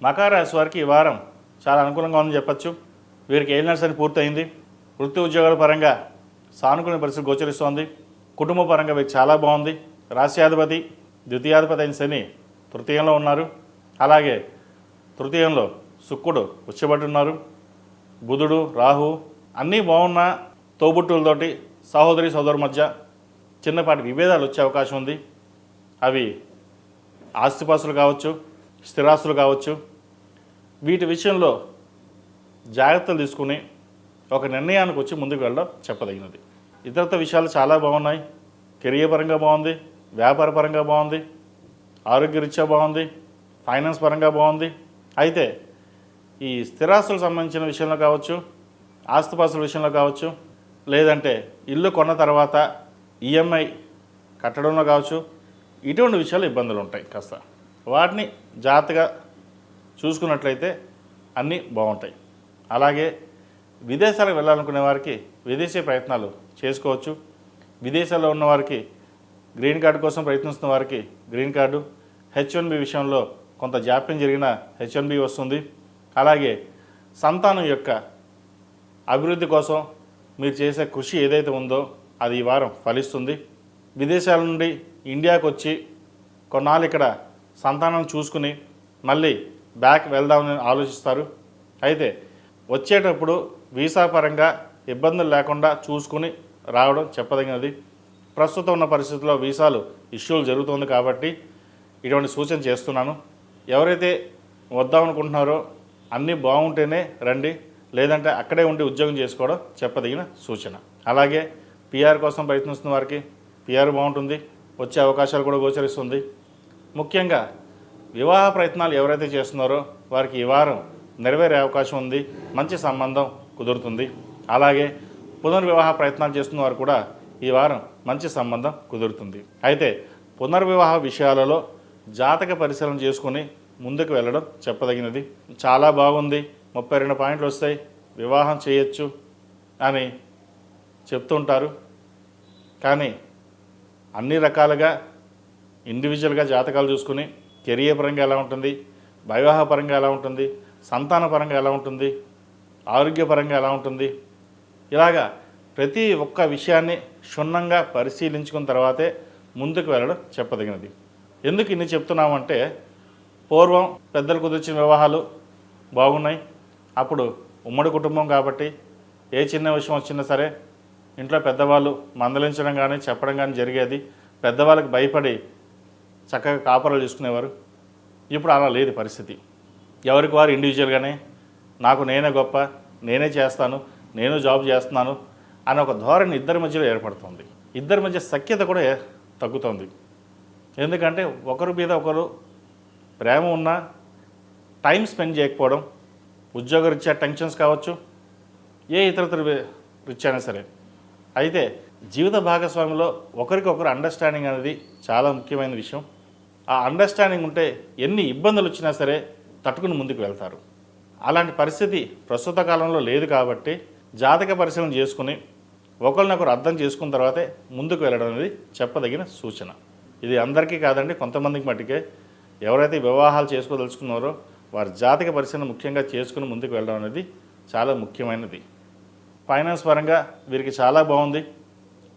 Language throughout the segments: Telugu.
మకర రాశి వారికి ఈ వారం చాలా అనుకూలంగా ఉందని చెప్పచ్చు. వీరికి ఏలినాటి శని పూర్తయింది. వృత్తి ఉద్యోగాల పరంగా సానుకూల పరిస్థితి గోచరిస్తోంది. కుటుంబ పరంగా వీరికి చాలా బాగుంది. రాశ్యాధిపతి ద్వితీయాధిపతి అయిన శని తృతీయంలో ఉన్నారు. అలాగే తృతీయంలో శుక్రుడు ఉచ్చబట్టున్నారు. బుధుడు రాహు అన్నీ బాగున్న తోబుట్టులతోటి సహోదరి సోదరు మధ్య చిన్నపాటి విభేదాలు వచ్చే అవకాశం ఉంది. అవి ఆస్తిపాస్తులు కావచ్చు, స్థిరాస్తులు కావచ్చు. వీటి విషయంలో జాగ్రత్తలు తీసుకుని ఒక నిర్ణయానికి వచ్చి ముందుకు వెళ్ళడం చెప్పదగినది. ఇతరత విషయాలు చాలా బాగున్నాయి. కెరియర్ పరంగా బాగుంది, వ్యాపార పరంగా బాగుంది, ఆరోగ్యరీత్యా బాగుంది, ఫైనాన్స్ పరంగా బాగుంది. అయితే ఈ స్థిరాస్తులకు సంబంధించిన విషయంలో కావచ్చు, ఆస్తిపాస్తుల విషయంలో కావచ్చు, లేదంటే ఇల్లు కొన్న తర్వాత ఈఎంఐ కట్టడంలో కావచ్చు, ఇటువంటి విషయాలు ఇబ్బందులు ఉంటాయి. కాస్త వాటిని జాగ్రత్తగా చూసుకున్నట్లయితే అన్నీ బాగుంటాయి. అలాగే విదేశాలకు వెళ్ళాలనుకునే వారికి విదేశీ ప్రయత్నాలు చేసుకోవచ్చు. విదేశాల్లో ఉన్న వారికి గ్రీన్ కార్డు కోసం ప్రయత్నిస్తున్న వారికి గ్రీన్ కార్డు, H1B విషయంలో కొంత జాప్యం జరిగిన H1B వస్తుంది. అలాగే సంతానం యొక్క అభివృద్ధి కోసం మీరు చేసే కృషి ఏదైతే ఉందో అది ఈ వారం ఫలిస్తుంది. విదేశాల నుండి ఇండియాకు వచ్చి కొన్నాళ్ళు ఇక్కడ సంతానం చూసుకుని మళ్ళీ బ్యాక్ వెళ్దామని ఆలోచిస్తారు. అయితే వచ్చేటప్పుడు వీసా పరంగా ఇబ్బందులు లేకుండా చూసుకుని రావడం చెప్పదగినది. ప్రస్తుతం ఉన్న పరిస్థితుల్లో వీసాలు ఇష్యూలు జరుగుతుంది కాబట్టి ఇటువంటి సూచన చేస్తున్నాను. ఎవరైతే వద్దామనుకుంటున్నారో అన్నీ బాగుంటేనే రండి, లేదంటే అక్కడే ఉండి ఉద్యోగం చేసుకోవడం చెప్పదగిన సూచన. అలాగే పిఆర్ కోసం ప్రయత్నిస్తున్న వారికి పిఆర్ బాగుంటుంది, వచ్చే అవకాశాలు కూడా గోచరిస్తుంది. ముఖ్యంగా వివాహ ప్రయత్నాలు ఎవరైతే చేస్తున్నారో వారికి ఈ వారం నెరవేరే అవకాశం ఉంది. మంచి సంబంధం కుదురుతుంది. అలాగే పునర్వివాహ ప్రయత్నాలు చేస్తున్న వారు కూడా ఈ వారం మంచి సంబంధం కుదురుతుంది. అయితే పునర్వివాహ విషయాలలో జాతక పరిశీలన చేసుకుని ముందుకు వెళ్ళడం చెప్పదగినది. చాలా బాగుంది, 32 పాయింట్లు వస్తాయి, వివాహం చేయొచ్చు అని చెప్తుంటారు. కానీ అన్ని రకాలుగా ఇండివిజువల్గా జాతకాలు చూసుకుని కెరియర్ పరంగా ఎలా ఉంటుంది, వివాహ పరంగా ఎలా ఉంటుంది, సంతాన పరంగా ఎలా ఉంటుంది, ఆరోగ్యపరంగా ఎలా ఉంటుంది, ఇలాగా ప్రతి ఒక్క విషయాన్ని క్షుణ్ణంగా పరిశీలించుకున్న తర్వాతే ముందుకు వెళ్ళడం చెప్పదగినది. ఎందుకు ఇన్ని చెప్తున్నామంటే పూర్వం పెద్దలు కుదిర్చిన వివాహాలు బాగున్నాయి. అప్పుడు ఉమ్మడి కుటుంబం కాబట్టి ఏ చిన్న విషయం వచ్చినా సరే ఇంట్లో పెద్దవాళ్ళు మందలించడం కానీ చెప్పడం కానీ జరిగేది. పెద్దవాళ్ళకి భయపడి చక్కగా కాపురాలు చేసుకునేవారు. ఇప్పుడు అలా లేదు పరిస్థితి. ఎవరికి వారు ఇండివిజువల్గానే నాకు నేనే గొప్ప, నేనే చేస్తాను, నేను జాబ్ చేస్తున్నాను అనే ఒక ధోరణి ఇద్దరి మధ్యలో ఏర్పడుతుంది. ఇద్దరి మధ్య సఖ్యత కూడా తగ్గుతుంది. ఎందుకంటే ఒకరి మీద ఒకరు ప్రేమ ఉన్నా టైం స్పెండ్ చేయకపోవడం, ఉద్యోగరీత్యా టెన్షన్స్ కావచ్చు, ఏ ఇతరతర రీత్యా అయినా సరే. అయితే జీవిత భాగస్వామిలో ఒకరికొకరు అండర్స్టాండింగ్ అనేది చాలా ముఖ్యమైన విషయం. ఆ అండర్స్టాండింగ్ ఉంటే ఎన్ని ఇబ్బందులు వచ్చినా సరే తట్టుకుని ముందుకు వెళ్తారు. అలాంటి పరిస్థితి ప్రస్తుత కాలంలో లేదు కాబట్టి జాతక పరిశీలన చేసుకుని ఒకరినొకరు అర్థం చేసుకున్న తర్వాతే ముందుకు వెళ్ళడం అనేది చెప్పదగిన సూచన. ఇది అందరికీ కాదండి, కొంతమందికి మట్టుకే. ఎవరైతే వివాహాలు చేసుకోదలుచుకున్నారో వారి జాతక పరిశీలన ముఖ్యంగా చేసుకుని ముందుకు వెళ్ళడం అనేది చాలా ముఖ్యమైనది. ఫైనాన్స్ పరంగా వీరికి చాలా బాగుంది.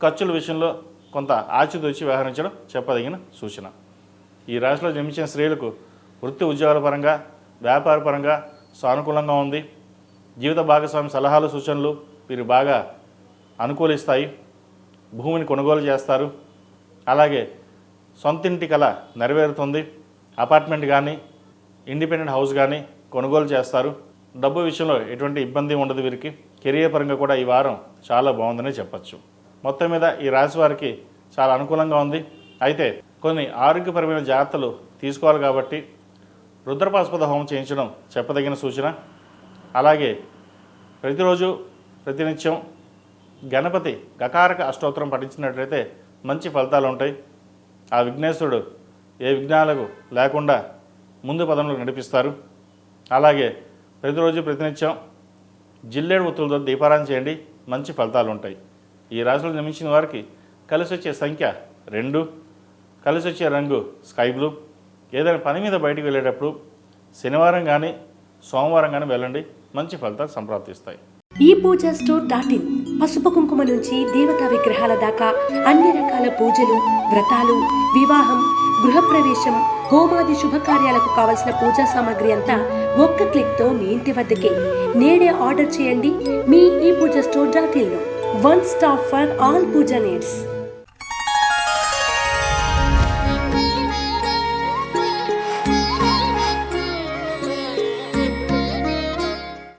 ఖర్చుల విషయంలో కొంత ఆచితూచి వ్యవహరించడం చెప్పదగిన సూచన. ఈ రాశిలో జన్మించిన స్త్రీలకు వృత్తి ఉద్యోగాల పరంగా, వ్యాపార పరంగా సానుకూలంగా ఉంది. జీవిత భాగస్వామి సలహాలు సూచనలు వీరు బాగా అనుకూలిస్తాయి. భూమిని కొనుగోలు చేస్తారు. అలాగే సొంతింటి కల నెరవేరుతుంది. అపార్ట్మెంట్ కానీ ఇండిపెండెంట్ హౌస్ కానీ కొనుగోలు చేస్తారు. డబ్బు విషయంలో ఎటువంటి ఇబ్బంది ఉండదు వీరికి. కెరియర్ పరంగా కూడా ఈ వారం చాలా బాగుందని చెప్పచ్చు. మొత్తం మీద ఈ రాశి వారికి చాలా అనుకూలంగా ఉంది. అయితే కొన్ని ఆరోగ్యపరమైన జాగ్రత్తలు తీసుకోవాలి కాబట్టి రుద్రపాశుపత హోమం చేయించడం చెప్పదగిన సూచన. అలాగే ప్రతిరోజు ప్రతినిత్యం గణపతి గకారక అష్టోత్తరం పఠించినట్లయితే మంచి ఫలితాలు ఉంటాయి. ఆ విఘ్నేశ్వరుడు ఏ విఘ్నాలకు లేకుండా ముందు పదంలో నడిపిస్తారు. అలాగే ప్రతిరోజు ప్రతినిత్యం జిల్లేడు ఒత్తులతో దీపారాధన చేయండి, మంచి ఫలితాలు ఉంటాయి. ఈ రాశిలో జన్మించిన వారికి కలిసి వచ్చే సంఖ్య 2, కలిసి వచ్చే రంగు స్కై బ్లూ. ఏదైనా పని మీద బయటికి వెళ్ళేటప్పుడు శనివారం కానీ సోమవారం కానీ వెళ్ళండి, మంచి ఫలితాలు సంప్రాప్తిస్తాయి. ఈ పూజా స్టోర్ .in పసుపు కుంకుమ నుంచి దేవతా విగ్రహాల దాకా అన్ని రకాల పూజలు, వ్రతాలు, వివాహం, గృహప్రవేశం, హోమాది శుభకార్యాలకు కావలసిన పూజా సామాగ్రి అంతా ఒక్క క్లిక్తో మీ ఇంటి వద్దకే. నేడే ఆర్డర్ చేయండి మీ ఈ పూజా స్టోర్ .in లో. One stop for all puja needs.